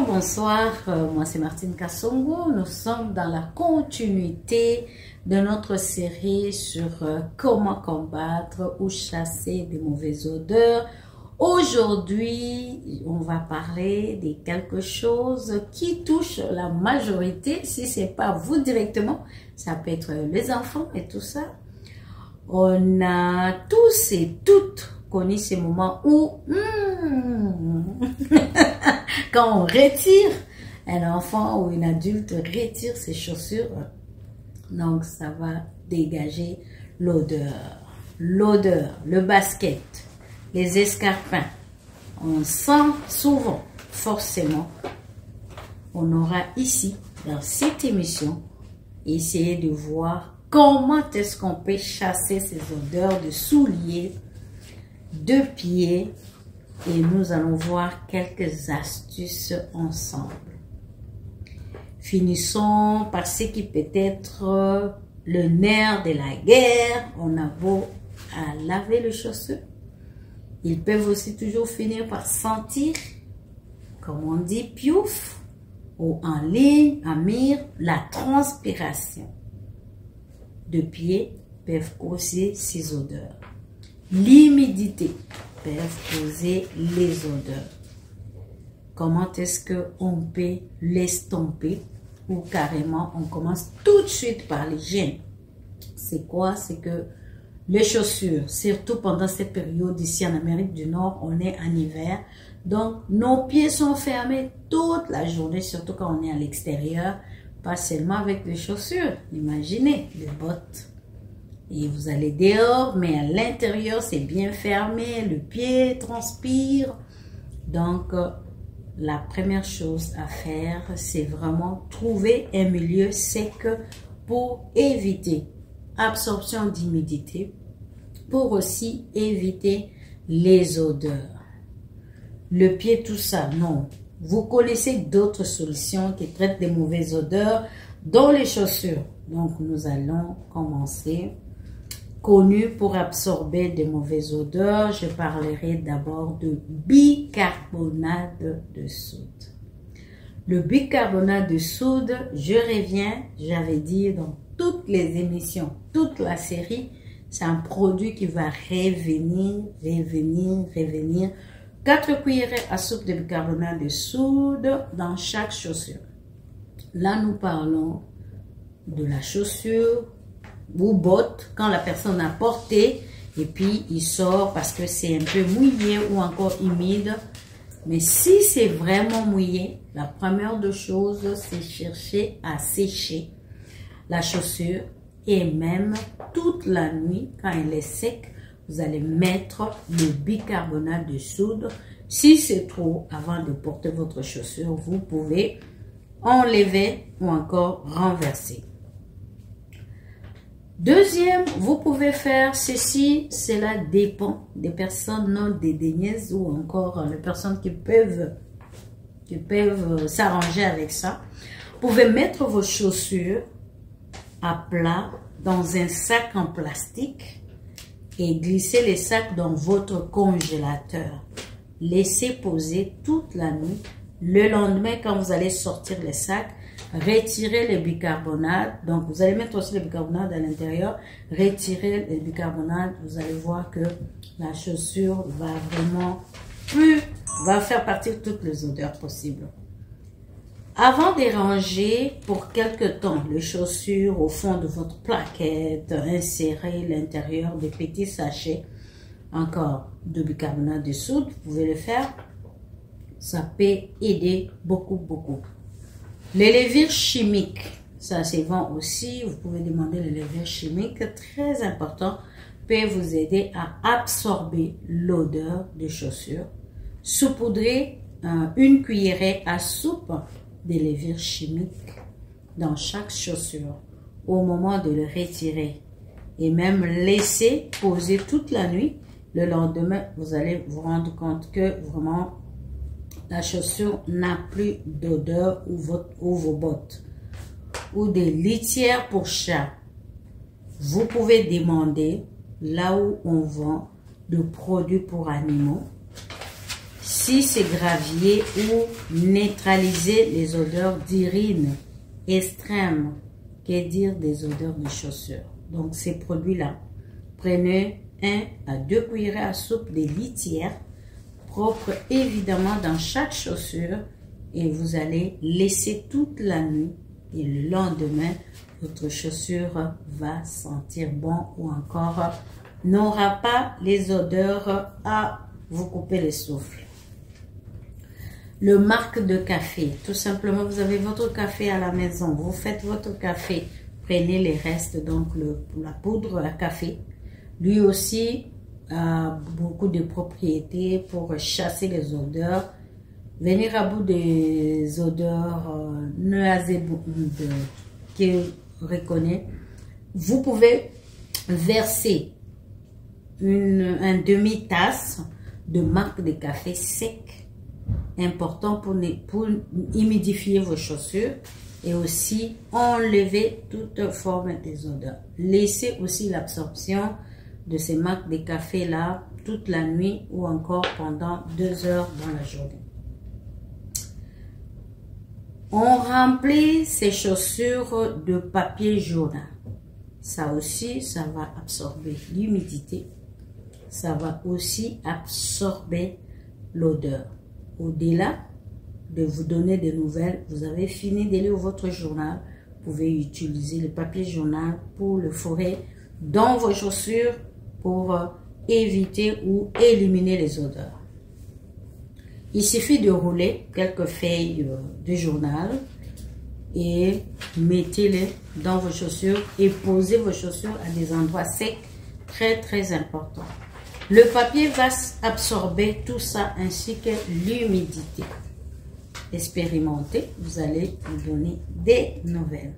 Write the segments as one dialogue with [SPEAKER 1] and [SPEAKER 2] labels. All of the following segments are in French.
[SPEAKER 1] bonsoir, moi c'est Martine Kassongo. Nous sommes dans la continuité de notre série sur comment combattre ou chasser des mauvaises odeurs. Aujourd'hui, on va parler de quelque chose qui touche la majorité. Si ce n'est pas vous directement, ça peut être les enfants et tout ça. On a tous et toutes connu ces moments où quand on retire, un enfant ou une adulte retire ses chaussures, donc ça va dégager l'odeur, le basket, les escarpins. On sent souvent, forcément, on aura ici, dans cette émission, essayer de voir comment est-ce qu'on peut chasser ces odeurs de souliers, de pieds, et nous allons voir quelques astuces ensemble. Finissons par ce qui peut être le nerf de la guerre. On a beau à laver les chaussures, ils peuvent aussi toujours finir par sentir, comme on dit, piouf, ou en ligne, à mire, la transpiration. De pieds peuvent causer ces odeurs. L'humidité peut causer les odeurs. Comment est-ce qu'on peut l'estomper ou carrément on commence tout de suite par l'hygiène? C'est quoi? C'est que les chaussures, surtout pendant cette période ici en Amérique du Nord, on est en hiver, donc nos pieds sont fermés toute la journée, surtout quand on est à l'extérieur, pas seulement avec les chaussures. Imaginez les bottes. Et vous allez dehors, mais à l'intérieur, c'est bien fermé, le pied transpire. Donc, la première chose à faire, c'est vraiment trouver un milieu sec pour éviter absorption d'humidité, pour aussi éviter les odeurs. Le pied, tout ça, non. Vous connaissez d'autres solutions qui traitent des mauvaises odeurs, dont les chaussures. Donc, nous allons commencer. Connu pour absorber de mauvaises odeurs, je parlerai d'abord de bicarbonate de soude. Le bicarbonate de soude, je reviens, j'avais dit dans toutes les émissions, toute la série, c'est un produit qui va revenir. 4 cuillerées à soupe de bicarbonate de soude dans chaque chaussure. Là, nous parlons de la chaussure ou botte quand la personne a porté et puis il sort parce que c'est un peu mouillé ou encore humide. Mais si c'est vraiment mouillé, la première des choses, c'est chercher à sécher la chaussure et même toute la nuit, quand elle est sec, vous allez mettre le bicarbonate de soude. Si c'est trop, avant de porter votre chaussure, vous pouvez enlever ou encore renverser. Deuxième, vous pouvez faire ceci, cela dépend des personnes non dédaigneuses ou encore les personnes qui peuvent s'arranger avec ça. Vous pouvez mettre vos chaussures à plat dans un sac en plastique et glisser les sacs dans votre congélateur. Laissez poser toute la nuit. Le lendemain, quand vous allez sortir les sacs, retirez le bicarbonate. Donc, vous allez mettre aussi le bicarbonate à l'intérieur. Retirez le bicarbonate. Vous allez voir que la chaussure va vraiment va faire partir toutes les odeurs possibles. Avant de ranger pour quelque temps les chaussures au fond de votre plaquette, insérez l'intérieur des petits sachets encore de bicarbonate de soude. Vous pouvez le faire. Ça peut aider beaucoup. Les levures chimiques, ça se vend aussi. Vous pouvez demander les levures chimiques, très important, peut vous aider à absorber l'odeur des chaussures. Saupoudrez une cuillerée à soupe de levure chimique dans chaque chaussure au moment de le retirer. Et même laisser poser toute la nuit. Le lendemain, vous allez vous rendre compte que vraiment la chaussure n'a plus d'odeur ou vos bottes. Ou des litières pour chat. Vous pouvez demander là où on vend de produits pour animaux. si c'est gravier ou neutraliser les odeurs d'urine extrêmes, qu'est dire des odeurs de chaussures. Donc ces produits-là, prenez 1 à 2 cuillerées à soupe de litière propre évidemment dans chaque chaussure et vous allez laisser toute la nuit et le lendemain votre chaussure va sentir bon ou encore n'aura pas les odeurs à vous couper le souffle. Le marc de café, tout simplement vous avez votre café à la maison, vous faites votre café, prenez les restes, donc la poudre à café, lui aussi a beaucoup de propriétés pour chasser les odeurs, venir à bout des odeurs nauséabondes qu'il reconnaît. Vous pouvez verser un demi-tasse de marc de café sec, important pour humidifier vos chaussures et aussi enlever toute forme des odeurs. Laissez aussi l'absorption de ces marcs de café là toute la nuit ou encore pendant 2 heures dans la journée. On remplit ces chaussures de papier journal. Ça aussi, ça va absorber l'humidité. Ça va aussi absorber l'odeur. Au-delà de vous donner des nouvelles, vous avez fini de lire votre journal. Vous pouvez utiliser le papier journal pour le fourrer dans vos chaussures pour éviter ou éliminer les odeurs. Il suffit de rouler quelques feuilles de journal et mettez-les dans vos chaussures et posez vos chaussures à des endroits secs, très important. Le papier va absorber tout ça ainsi que l'humidité. Expérimentez, vous allez vous donner des nouvelles.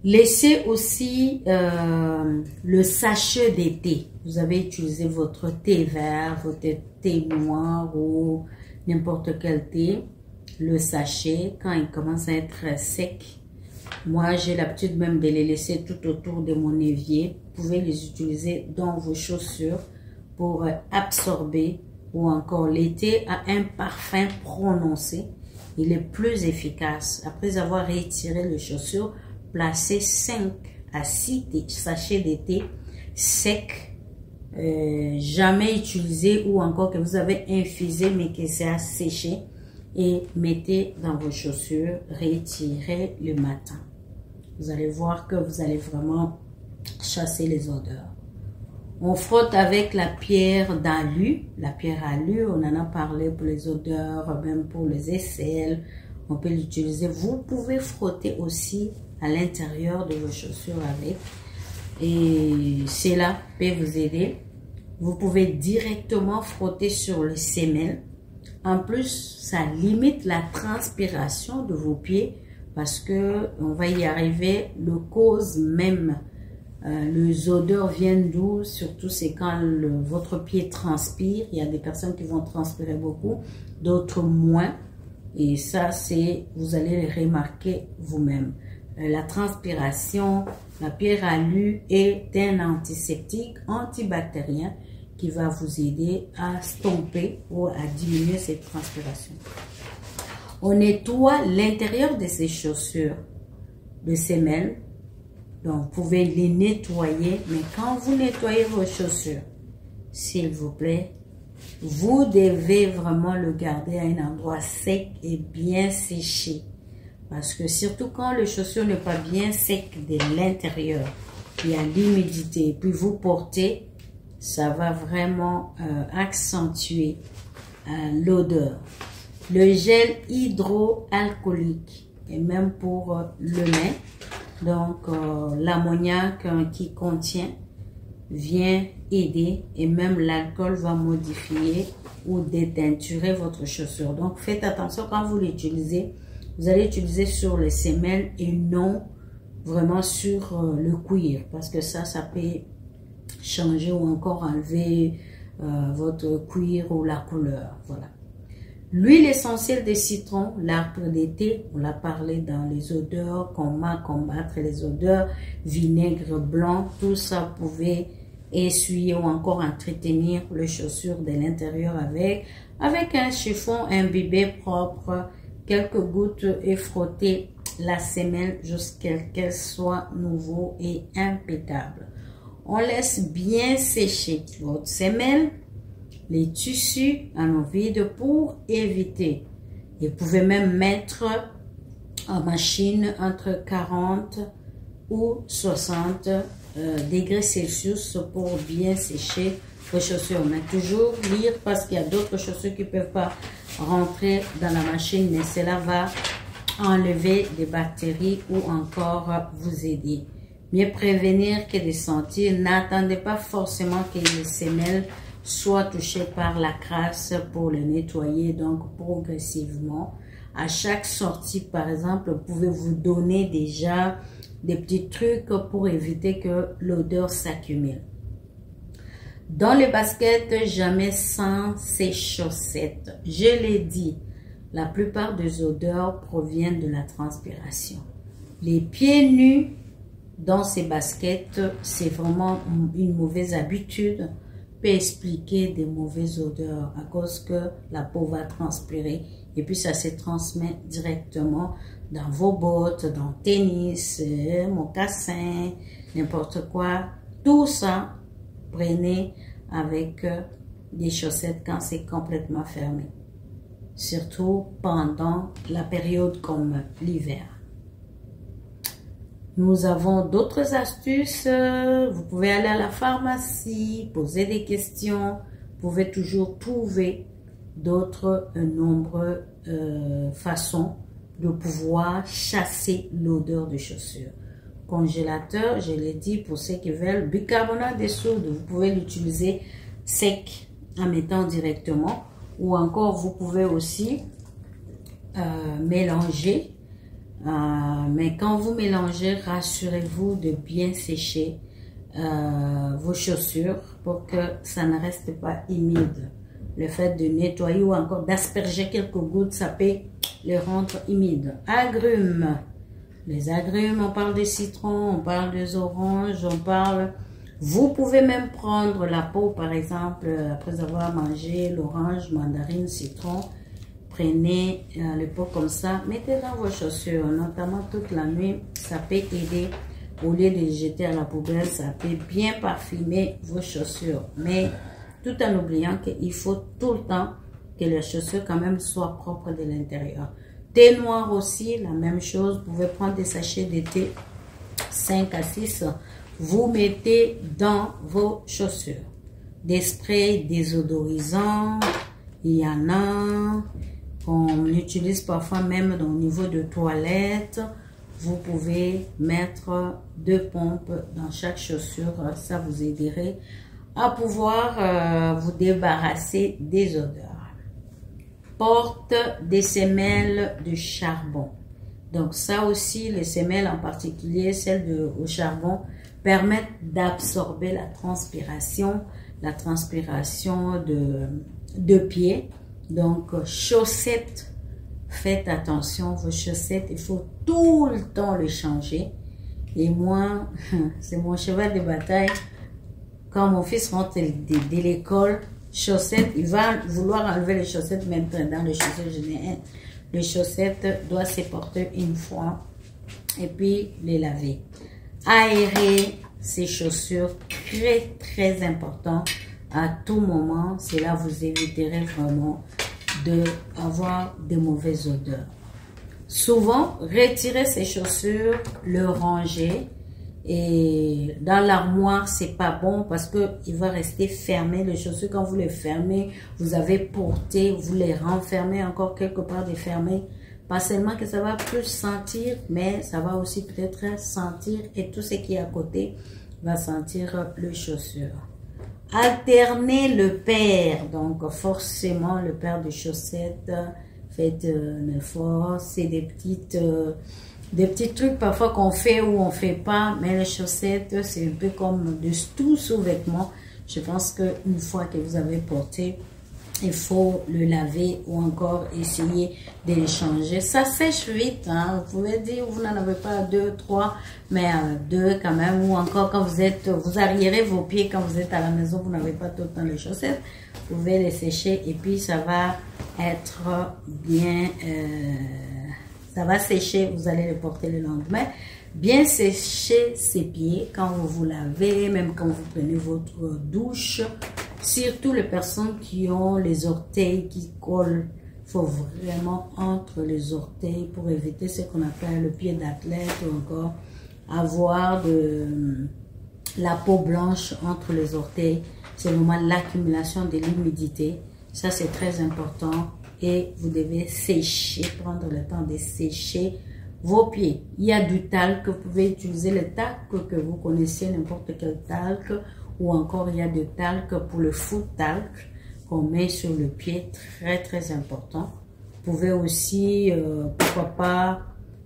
[SPEAKER 1] Laissez aussi le sachet d'été. Vous avez utilisé votre thé vert, votre thé noir ou n'importe quel thé. Le sachet, quand il commence à être sec, moi j'ai l'habitude même de les laisser tout autour de mon évier. Vous pouvez les utiliser dans vos chaussures pour absorber ou encore l'été a un parfum prononcé. Il est plus efficace. Après avoir retiré les chaussures, placez 5 à 6 sachets d'été secs, jamais utilisés ou encore que vous avez infusé mais que c'est à sécher et mettez dans vos chaussures, retirez le matin. Vous allez voir que vous allez vraiment chasser les odeurs. On frotte avec la pierre d'alu. La pierre alu, on en a parlé pour les odeurs, même pour les aisselles. On peut l'utiliser. Vous pouvez frotter aussi à l'intérieur de vos chaussures avec. Et cela peut vous aider. Vous pouvez directement frotter sur le semelle. En plus, ça limite la transpiration de vos pieds parce que on va y arriver. Le cause même, les odeurs viennent d'où? Surtout c'est quand votre pied transpire. Il y a des personnes qui vont transpirer beaucoup, d'autres moins. Et ça, vous allez le remarquer vous-même. La transpiration, la pierre alu est un antiseptique antibactérien qui va vous aider à stopper ou à diminuer cette transpiration. On nettoie l'intérieur de ces chaussures de semelle. Donc, vous pouvez les nettoyer. Mais quand vous nettoyez vos chaussures, s'il vous plaît, vous devez vraiment le garder à un endroit sec et bien séché. Parce que surtout quand le chaussure n'est pas bien sec de l'intérieur, il y a l'humidité, puis vous portez, ça va vraiment accentuer l'odeur. Le gel hydroalcoolique, et même pour le lait, donc l'ammoniac qui contient vient aider et même l'alcool va modifier ou déteinturer votre chaussure. Donc faites attention quand vous l'utilisez. Vous allez utiliser sur les semelles et non vraiment sur le cuir parce que ça peut changer ou encore enlever votre cuir ou la couleur. Voilà. L'huile essentielle de citron, l'arbre d'été, on l'a parlé dans les odeurs, comment combattre les odeurs, vinaigre blanc, tout ça pouvait essuyer ou encore entretenir les chaussures de l'intérieur avec un chiffon imbibé propre, quelques gouttes et frotter la semelle jusqu'à qu'elle soit nouveau et impeccable. On laisse bien sécher votre semelle, les tissus en eau vide pour éviter. Vous pouvez même mettre en machine entre 40 ou 60 degrés Celsius pour bien sécher vos chaussures. Mais toujours lire parce qu'il y a d'autres chaussures qui ne peuvent pas rentrer dans la machine, mais cela va enlever des bactéries ou encore vous aider. Mieux prévenir que de sentir. N'attendez pas forcément que les semelles soient touchées par la crasse pour le nettoyer, donc progressivement. À chaque sortie, par exemple, vous pouvez vous donner déjà des petits trucs pour éviter que l'odeur s'accumule. Dans les baskets, jamais sans ces chaussettes. Je l'ai dit, la plupart des odeurs proviennent de la transpiration. Les pieds nus dans ces baskets, c'est vraiment une mauvaise habitude, peut expliquer des mauvaises odeurs à cause que la peau va transpirer et puis ça se transmet directement dans vos bottes, dans le tennis, mocassins, n'importe quoi. Tout ça, prenez avec des chaussettes quand c'est complètement fermé. Surtout pendant la période comme l'hiver. Nous avons d'autres astuces. Vous pouvez aller à la pharmacie, poser des questions. Vous pouvez toujours trouver d'autres nombreuses façons de pouvoir chasser l'odeur de chaussures. Congélateur, je l'ai dit, pour ceux qui veulent, bicarbonate de soude, vous pouvez l'utiliser sec en mettant directement. Ou encore, vous pouvez aussi mélanger. Mais quand vous mélangez, rassurez-vous de bien sécher vos chaussures pour que ça ne reste pas humide. Le fait de nettoyer ou encore d'asperger quelques gouttes, ça peut les rendre humides. Agrumes. Les agrumes, on parle de citron, on parle des oranges, on parle... Vous pouvez même prendre la peau, par exemple, après avoir mangé l'orange, mandarine, citron. Prenez le pot comme ça, mettez dans vos chaussures, notamment toute la nuit. Ça peut aider, au lieu de les jeter à la poubelle, ça peut bien parfumer vos chaussures. Mais tout en oubliant qu'il faut tout le temps que les chaussures quand même soient propres de l'intérieur. Thé noir aussi, la même chose. Vous pouvez prendre des sachets de thé 5 à 6. Vous mettez dans vos chaussures. Des sprays désodorisants, il y en a qu'on utilise parfois même au niveau de toilettes. Vous pouvez mettre 2 pompes dans chaque chaussure. Ça vous aiderait à pouvoir vous débarrasser des odeurs. Porte des semelles de charbon. Donc ça aussi, les semelles en particulier, celles au charbon, permettent d'absorber la transpiration de pied. Donc chaussettes, faites attention, vos chaussettes, il faut tout le temps les changer. Et moi, c'est mon cheval de bataille. Quand mon fils rentre de l'école, chaussettes, il va vouloir enlever les chaussettes maintenant dans les chaussettes. Les chaussettes doivent se porter une fois et puis les laver. Aérer ces chaussures, très important à tout moment. Cela vous éviterez vraiment d'avoir de mauvaises odeurs. Souvent, retirer ces chaussures, le ranger. Et dans l'armoire, c'est pas bon parce que il va rester fermé. Les chaussures, quand vous les fermez, vous avez porté, vous les renfermez encore quelque part défermées. Pas seulement que ça va plus sentir, mais ça va aussi peut-être sentir et tout ce qui est à côté va sentir les chaussures. Alterner le paire. Donc forcément, le paire de chaussettes, faites un effort. C'est des petits trucs parfois qu'on fait ou on fait pas, mais les chaussettes, c'est un peu comme de tout sous-vêtements. Je pense qu'une fois que vous avez porté il faut le laver ou encore essayer de le changer. Ça sèche vite, hein. Vous pouvez dire vous n'en avez pas 2, 3, mais 2 quand même. Ou encore quand vous arriérez vos pieds quand vous êtes à la maison, vous n'avez pas tout le temps les chaussettes. Vous pouvez les sécher et puis ça va être bien, ça va sécher. Vous allez les porter le lendemain. Bien sécher ses pieds quand vous vous lavez, même quand vous prenez votre douche. Surtout les personnes qui ont les orteils qui collent, il faut vraiment entre les orteils pour éviter ce qu'on appelle le pied d'athlète ou encore avoir de la peau blanche entre les orteils. C'est vraiment l'accumulation de l'humidité. Ça, c'est très important et vous devez sécher, prendre le temps de sécher vos pieds. Il y a du talc, vous pouvez utiliser le talc que vous connaissez, n'importe quel talc. Ou encore, il y a du talc pour le foot talc qu'on met sur le pied, très très important. Vous pouvez aussi, pourquoi pas,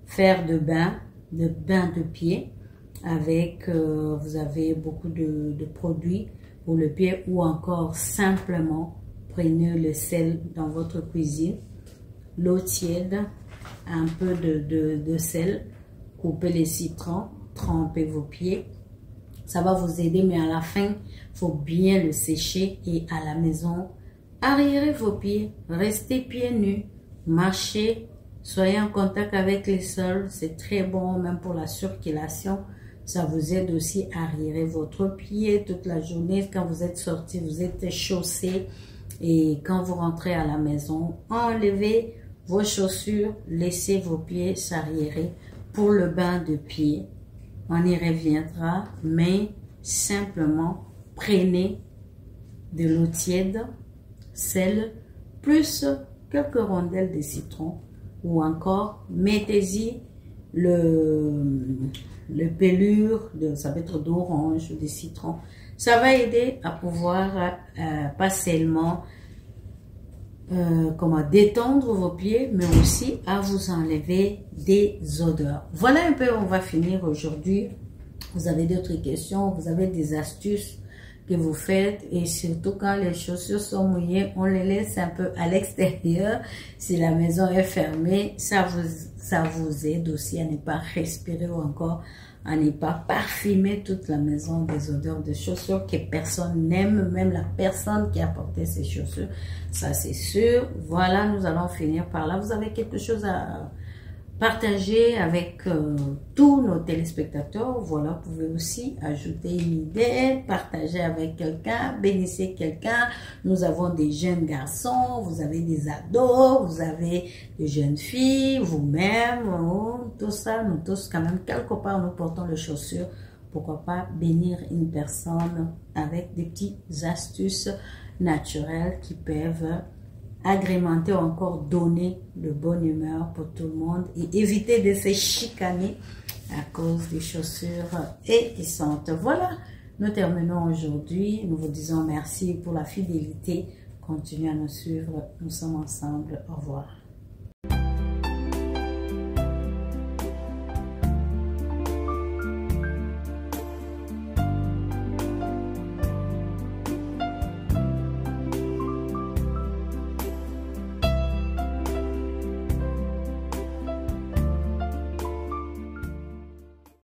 [SPEAKER 1] faire de bain de pied avec, vous avez beaucoup de produits pour le pied ou encore simplement prenez le sel dans votre cuisine, l'eau tiède, un peu de sel, coupez les citrons, trempez vos pieds. Ça va vous aider, mais à la fin, il faut bien le sécher et à la maison, arriérez vos pieds, restez pieds nus, marchez, soyez en contact avec les sols, c'est très bon même pour la circulation. Ça vous aide aussi à arriérer votre pied toute la journée. Quand vous êtes sorti, vous êtes chaussé et quand vous rentrez à la maison, enlevez vos chaussures, laissez vos pieds s'arriérer pour le bain de pied. On y reviendra, mais simplement prenez de l'eau tiède, sel, plus quelques rondelles de citron ou encore mettez-y le pelure, ça peut être d'orange ou de citron. Ça va aider à pouvoir pas seulement comment détendre vos pieds, mais aussi à vous enlever des odeurs. Voilà un peu, on va finir aujourd'hui. Vous avez d'autres questions, vous avez des astuces que vous faites et surtout quand les chaussures sont mouillées, on les laisse un peu à l'extérieur. Si la maison est fermée, ça vous aide aussi à ne pas respirer ou encore à ne pas parfumer toute la maison des odeurs de chaussures que personne n'aime, même la personne qui a porté ces chaussures. Ça, c'est sûr. Voilà, nous allons finir par là. Vous avez quelque chose à partager avec tous nos téléspectateurs? Voilà, vous pouvez aussi ajouter une idée, partager avec quelqu'un, bénissez quelqu'un. Nous avons des jeunes garçons, vous avez des ados, vous avez des jeunes filles, vous-même, tout ça, nous tous quand même, quelque part, nous portons les chaussures. Pourquoi pas bénir une personne avec des petites astuces naturelles qui peuvent agrémenter ou encore donner de bonne humeur pour tout le monde et éviter de se chicaner à cause des chaussures étissantes. Voilà, nous terminons aujourd'hui. Nous vous disons merci pour la fidélité. Continuez à nous suivre. Nous sommes ensemble. Au revoir.